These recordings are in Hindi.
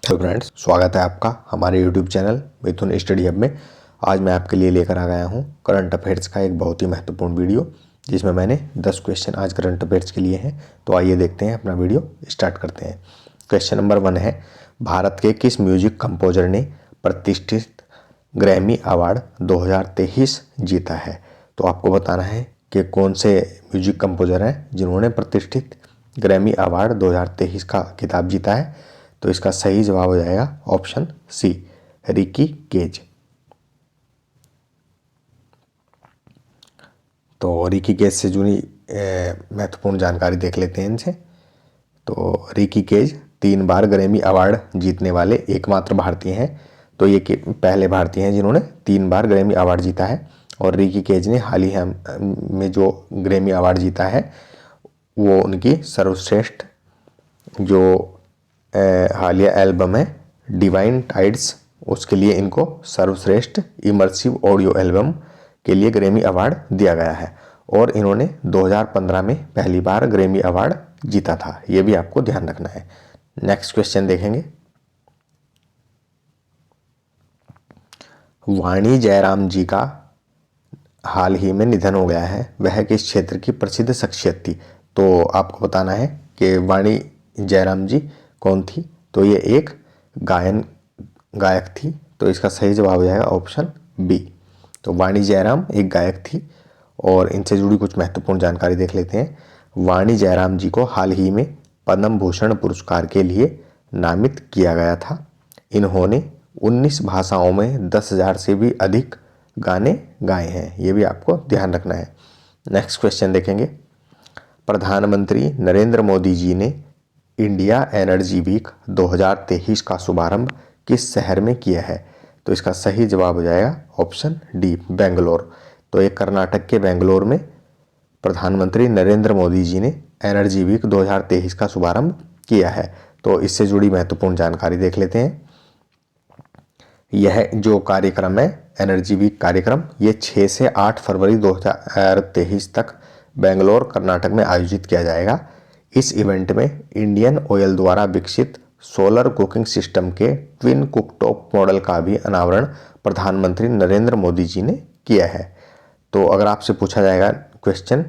हेलो फ्रेंड्स, स्वागत है आपका हमारे यूट्यूब चैनल मिथुन स्टडी हब में। आज मैं आपके लिए लेकर आ गया हूं करंट अफेयर्स का एक बहुत ही महत्वपूर्ण वीडियो, जिसमें मैंने 10 क्वेश्चन आज करंट अफेयर्स के लिए हैं। तो आइए देखते हैं, अपना वीडियो स्टार्ट करते हैं। क्वेश्चन नंबर 1 है, भारत के किस म्यूजिक कंपोजर ने प्रतिष्ठित ग्रैमी अवार्ड 2023 जीता है? तो आपको बताना है कि कौन से म्यूजिक कंपोजर हैं जिन्होंने प्रतिष्ठित ग्रैमी अवार्ड 2023 का खिताब जीता है। तो इसका सही जवाब हो जाएगा ऑप्शन सी, रिकी केज। तो रिकी केज से जुड़ी महत्वपूर्ण जानकारी देख लेते हैं इनसे। तो रिकी केज 3 बार ग्रैमी अवार्ड जीतने वाले एकमात्र भारतीय हैं। तो ये पहले भारतीय हैं जिन्होंने 3 बार ग्रैमी अवार्ड जीता है। और रिकी केज ने हाल ही में जो ग्रैमी अवार्ड जीता है वो उनकी सर्वश्रेष्ठ जो हालिया एल्बम है डिवाइन टाइड्स, उसके लिए इनको सर्वश्रेष्ठ इमर्सिव ऑडियो एल्बम के लिए ग्रैमी अवार्ड दिया गया है। और इन्होंने 2015 में पहली बार ग्रैमी अवार्ड जीता था, ये भी आपको ध्यान रखना है। नेक्स्ट क्वेश्चन देखेंगे। वाणी जयराम जी का हाल ही में निधन हो गया है, वह किस क्षेत्र की प्रसिद्ध शख्सियत थी? तो आपको बताना है कि वाणी जयराम जी कौन थी। तो ये एक गायक थी। तो इसका सही जवाब हो जाएगा ऑप्शन बी। तो वाणी जयराम एक गायक थी। और इनसे जुड़ी कुछ महत्वपूर्ण जानकारी देख लेते हैं। वाणी जयराम जी को हाल ही में पद्म भूषण पुरस्कार के लिए नामित किया गया था। इन्होंने 19 भाषाओं में 10,000 से भी अधिक गाने गाए हैं, ये भी आपको ध्यान रखना है। नेक्स्ट क्वेश्चन देखेंगे। प्रधानमंत्री नरेंद्र मोदी जी ने इंडिया एनर्जी वीक 2023 का शुभारंभ किस शहर में किया है? तो इसका सही जवाब हो जाएगा ऑप्शन डी, बेंगलोर। तो एक कर्नाटक के बेंगलोर में प्रधानमंत्री नरेंद्र मोदी जी ने एनर्जी वीक 2023 का शुभारंभ किया है। तो इससे जुड़ी महत्वपूर्ण जानकारी देख लेते हैं। यह जो कार्यक्रम है एनर्जी वीक कार्यक्रम, ये 6 से 8 फरवरी 2023 तक बेंगलोर कर्नाटक में आयोजित किया जाएगा। इस इवेंट में इंडियन ऑयल द्वारा विकसित सोलर कुकिंग सिस्टम के ट्विन कुकटॉप मॉडल का भी अनावरण प्रधानमंत्री नरेंद्र मोदी जी ने किया है। तो अगर आपसे पूछा जाएगा क्वेश्चन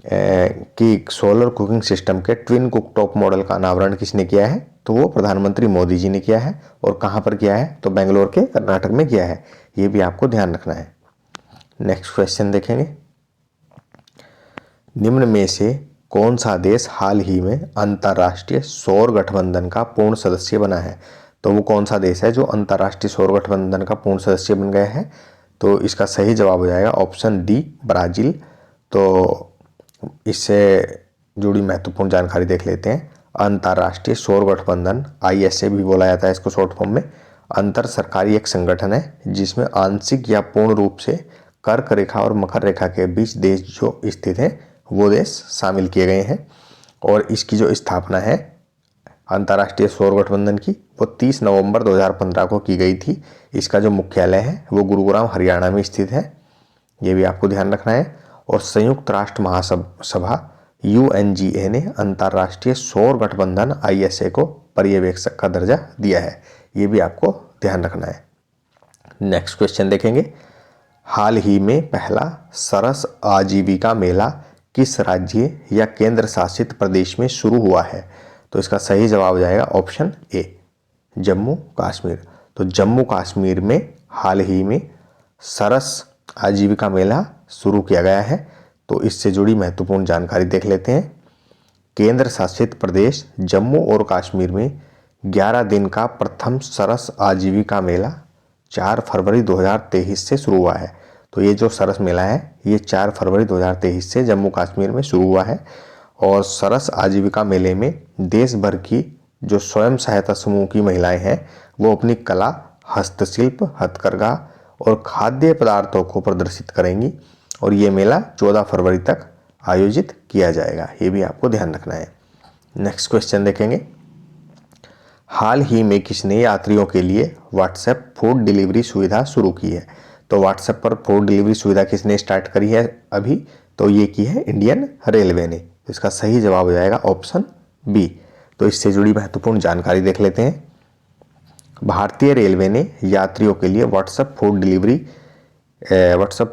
कि सोलर कुकिंग सिस्टम के ट्विन कुकटॉप मॉडल का अनावरण किसने किया है, तो वो प्रधानमंत्री मोदी जी ने किया है। और कहाँ पर किया है? तो बेंगलोर के कर्नाटक में किया है, ये भी आपको ध्यान रखना है। नेक्स्ट क्वेश्चन देखेंगे। निम्न में से कौन सा देश हाल ही में अंतर्राष्ट्रीय सौर गठबंधन का पूर्ण सदस्य बना है? तो वो कौन सा देश है जो अंतर्राष्ट्रीय सौर गठबंधन का पूर्ण सदस्य बन गया है? तो इसका सही जवाब हो जाएगा ऑप्शन डी, ब्राजील। तो इससे जुड़ी महत्वपूर्ण जानकारी देख लेते हैं। अंतर्राष्ट्रीय सौर गठबंधन ISA भी बोला जाता है इसको शॉर्ट फॉर्म में, अंतर सरकारी एक संगठन है जिसमें आंशिक या पूर्ण रूप से कर्क रेखा और मकर रेखा के बीच देश जो स्थित हैं वो देश शामिल किए गए हैं। और इसकी जो स्थापना है अंतर्राष्ट्रीय सौर गठबंधन की, वो 30 नवंबर 2015 को की गई थी। इसका जो मुख्यालय है वो गुरुग्राम हरियाणा में स्थित है, ये भी आपको ध्यान रखना है। और संयुक्त राष्ट्र महासभा UNGA ने अंतर्राष्ट्रीय सौर गठबंधन ISA को पर्यवेक्षक का दर्जा दिया है, ये भी आपको ध्यान रखना है। नेक्स्ट क्वेश्चन देखेंगे। हाल ही में पहला सरस आजीविका मेला किस राज्य या केंद्र शासित प्रदेश में शुरू हुआ है? तो इसका सही जवाब हो जाएगा ऑप्शन ए, जम्मू कश्मीर। तो जम्मू कश्मीर में हाल ही में सरस आजीविका मेला शुरू किया गया है। तो इससे जुड़ी महत्वपूर्ण जानकारी देख लेते हैं। केंद्र शासित प्रदेश जम्मू और कश्मीर में 11 दिन का प्रथम सरस आजीविका मेला 4 फरवरी 2023 से शुरू हुआ है। तो ये जो सरस मेला है ये 4 फरवरी 2023 से जम्मू कश्मीर में शुरू हुआ है। और सरस आजीविका मेले में देश भर की जो स्वयं सहायता समूह की महिलाएं हैं वो अपनी कला, हस्तशिल्प, हथकरघा और खाद्य पदार्थों को प्रदर्शित करेंगी। और ये मेला 14 फरवरी तक आयोजित किया जाएगा, ये भी आपको ध्यान रखना है। नेक्स्ट क्वेश्चन देखेंगे। हाल ही में किसने यात्रियों के लिए व्हाट्सएप फूड डिलीवरी सुविधा शुरू की है? तो व्हाट्सएप पर फूड डिलीवरी सुविधा किसने स्टार्ट करी है अभी? तो ये की है इंडियन रेलवे ने। इसका सही जवाब हो जाएगा ऑप्शन बी। तो इससे जुड़ी महत्वपूर्ण जानकारी देख लेते हैं। भारतीय रेलवे ने यात्रियों के लिए व्हाट्सएप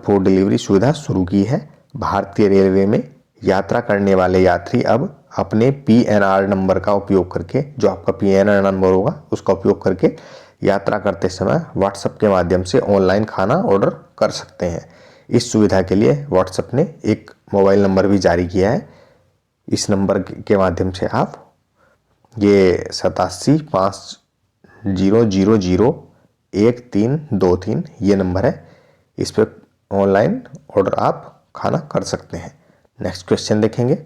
फूड डिलीवरी सुविधा शुरू की है। भारतीय रेलवे में यात्रा करने वाले यात्री अब अपने PNR नंबर का उपयोग करके, जो आपका PNR नंबर होगा उसका उपयोग करके यात्रा करते समय व्हाट्सएप के माध्यम से ऑनलाइन खाना ऑर्डर कर सकते हैं। इस सुविधा के लिए व्हाट्सएप ने एक मोबाइल नंबर भी जारी किया है। इस नंबर के माध्यम से आप ये 8750001323 ये नंबर है, इस पर ऑनलाइन ऑर्डर आप खाना कर सकते हैं। नेक्स्ट क्वेश्चन देखेंगे।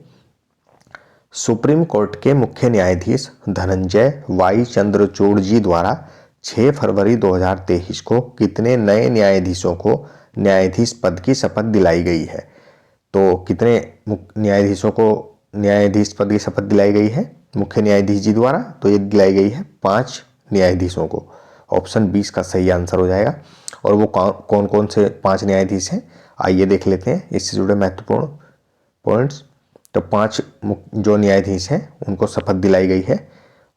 सुप्रीम कोर्ट के मुख्य न्यायाधीश धनंजय वाई चंद्रचूड़ जी द्वारा 6 फरवरी 2023 को कितने नए न्यायाधीशों को न्यायाधीश पद की शपथ दिलाई गई है? तो कितने न्यायाधीशों को न्यायाधीश पद की शपथ दिलाई गई है मुख्य न्यायाधीश जी द्वारा? तो ये दिलाई गई है 5 न्यायाधीशों को। ऑप्शन 20 का सही आंसर हो जाएगा। और वो कौन कौन से 5 न्यायाधीश हैं, आइए देख लेते हैं इससे जुड़े महत्वपूर्ण पॉइंट्स। तो 5 जो न्यायाधीश हैं उनको शपथ दिलाई गई है,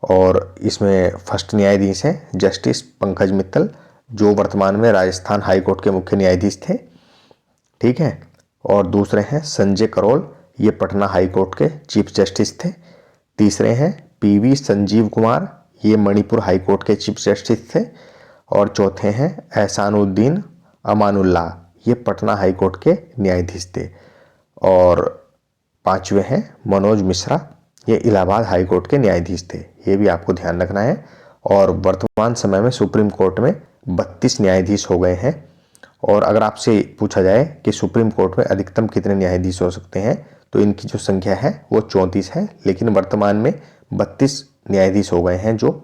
और इसमें फर्स्ट न्यायाधीश हैं जस्टिस पंकज मित्तल, जो वर्तमान में राजस्थान हाई कोर्ट के मुख्य न्यायाधीश थे, ठीक है। और दूसरे हैं संजय करोल, ये पटना हाई कोर्ट के चीफ जस्टिस थे। तीसरे हैं PV संजीव कुमार, ये मणिपुर हाई कोर्ट के चीफ जस्टिस थे। और चौथे हैं एहसानुद्दीन अमानुल्लाह, ये पटना हाई कोर्ट के न्यायाधीश थे। और पांचवे हैं मनोज मिश्रा, ये इलाहाबाद हाई कोर्ट के न्यायाधीश थे। ये भी आपको ध्यान रखना है। और वर्तमान समय में सुप्रीम कोर्ट में 32 न्यायाधीश हो गए हैं। और अगर आपसे पूछा जाए कि सुप्रीम कोर्ट में अधिकतम कितने न्यायाधीश हो सकते हैं, तो इनकी जो संख्या है वो 34 है, लेकिन वर्तमान में 32 न्यायाधीश हो गए हैं, जो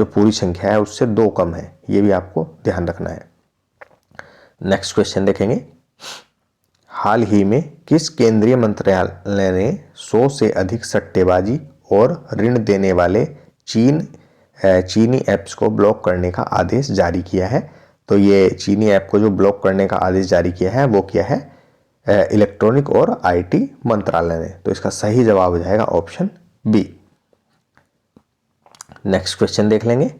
पूरी संख्या है उससे 2 कम है। ये भी आपको ध्यान रखना है। नेक्स्ट क्वेश्चन देखेंगे। हाल ही में किस केंद्रीय मंत्रालय ने 100 से अधिक सट्टेबाजी और ऋण देने वाले चीनी ऐप्स को ब्लॉक करने का आदेश जारी किया है? तो ये चीनी ऐप को जो ब्लॉक करने का आदेश जारी किया है वो किया है इलेक्ट्रॉनिक और IT मंत्रालय ने। तो इसका सही जवाब हो जाएगा ऑप्शन बी। नेक्स्ट क्वेश्चन देख लेंगे।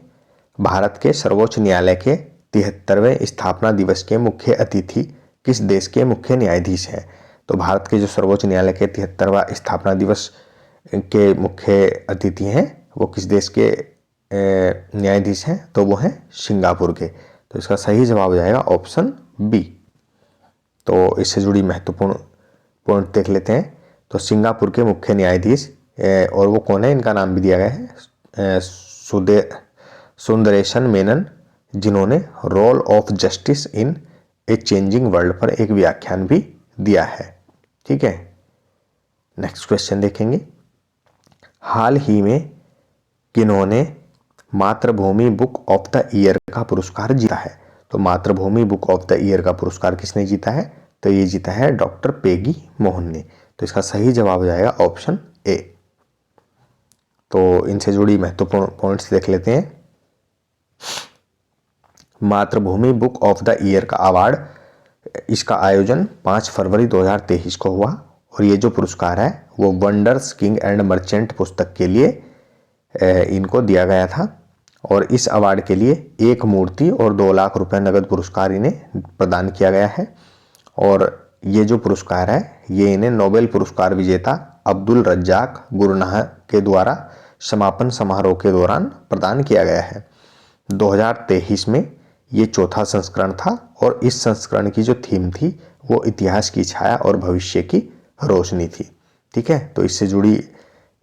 भारत के सर्वोच्च न्यायालय के 73वें स्थापना दिवस के मुख्य अतिथि किस देश के मुख्य न्यायाधीश हैं? तो भारत के जो सर्वोच्च न्यायालय के 73वां स्थापना दिवस के मुख्य अतिथि हैं वो किस देश के न्यायाधीश हैं? तो वो हैं सिंगापुर के। तो इसका सही जवाब हो जाएगा ऑप्शन बी। तो इससे जुड़ी महत्वपूर्ण पॉइंट देख लेते हैं। तो सिंगापुर के मुख्य न्यायाधीश और वो कौन है, इनका नाम भी दिया गया है सुंदरेशन मेनन, जिन्होंने role of justice in a changing world पर एक व्याख्यान भी दिया है, ठीक है। नेक्स्ट क्वेश्चन देखेंगे। हाल ही में किन्होंने मातृभूमि बुक ऑफ द ईयर का पुरस्कार जीता है? तो मातृभूमि बुक ऑफ द ईयर का पुरस्कार किसने जीता है? तो ये जीता है डॉक्टर पेगी मोहन ने। तो इसका सही जवाब हो जाएगा ऑप्शन ए। तो इनसे जुड़ी महत्वपूर्ण पॉइंट्स देख लेते हैं। मातृभूमि बुक ऑफ द ईयर का अवार्ड, इसका आयोजन 5 फरवरी 2023 को हुआ, और ये जो पुरस्कार है वो वंडर्स किंग एंड मर्चेंट पुस्तक के लिए इनको दिया गया था। और इस अवार्ड के लिए एक मूर्ति और 2 लाख रुपए नगद पुरस्कार इन्हें प्रदान किया गया है। और ये जो पुरस्कार है ये इन्हें नोबेल पुरस्कार विजेता अब्दुल रज्जाक गुरनाह के द्वारा समापन समारोह के दौरान प्रदान किया गया है। 2023 में ये 4था संस्करण था, और इस संस्करण की जो थीम थी वो इतिहास की छाया और भविष्य की रोशनी थी, ठीक है। तो इससे जुड़ी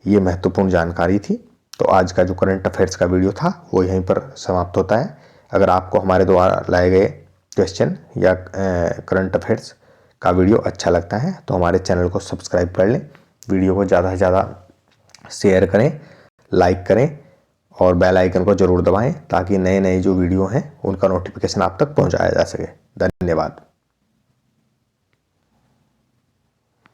ये महत्वपूर्ण जानकारी थी। तो आज का जो करंट अफेयर्स का वीडियो था वो यहीं पर समाप्त होता है। अगर आपको हमारे द्वारा लाए गए क्वेश्चन या करंट अफेयर्स का वीडियो अच्छा लगता है तो हमारे चैनल को सब्सक्राइब कर लें, वीडियो को ज़्यादा से ज़्यादा शेयर करें, लाइक करें और बेल आइकन को ज़रूर दबाएं ताकि नए नए जो वीडियो हैं उनका नोटिफिकेशन आप तक पहुंचाया जा सके। धन्यवाद।